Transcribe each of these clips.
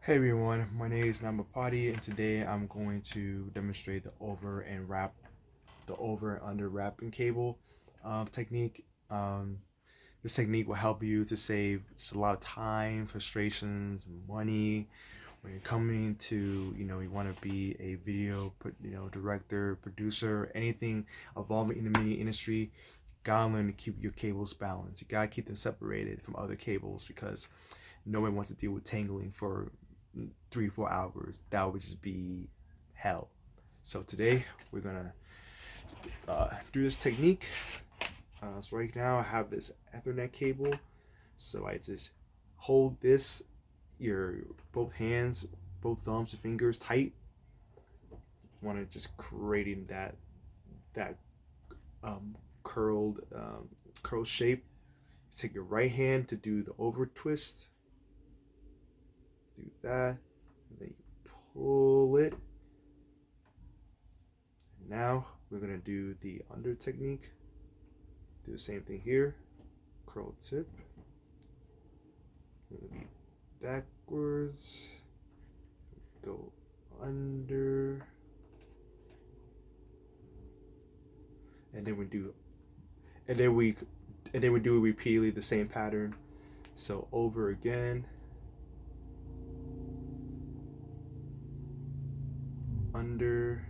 Hey everyone, my name is Namapati, and today I'm going to demonstrate the over and under wrapping cable technique. This technique will help you to save just a lot of time, frustrations, money when you're coming to, you want to be a director, producer, anything involving in the media industry. Gotta learn to keep your cables balanced. You gotta keep them separated from other cables because no one wants to deal with tangling for 3 4 hours. That would just be hell. So today we're gonna do this technique. So right now I have this Ethernet cable. So I just hold this, your both hands, both thumbs and fingers tight. Want to just creating that um, curled curl shape. Take your right hand to do the over twist. Do that. And then you pull it. Now we're gonna do the under technique. Do the same thing here. Curl tip. Gonna be backwards. Go under. And then we do and then we do repeatedly the same pattern. So over again. Under.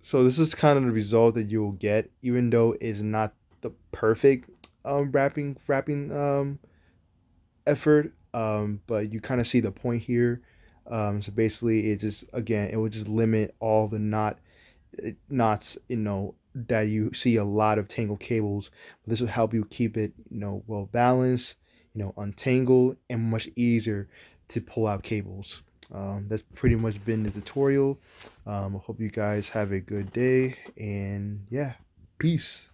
So this is kind of the result that you'll get, even though it's not the perfect wrapping effort. But you kind of see the point here. So basically, it just again it would just limit all the knots, that you see a lot of tangled cables. This will help you keep it, well balanced, untangled, and much easier to pull out cables. That's pretty much been the tutorial. I hope you guys have a good day, and yeah, peace.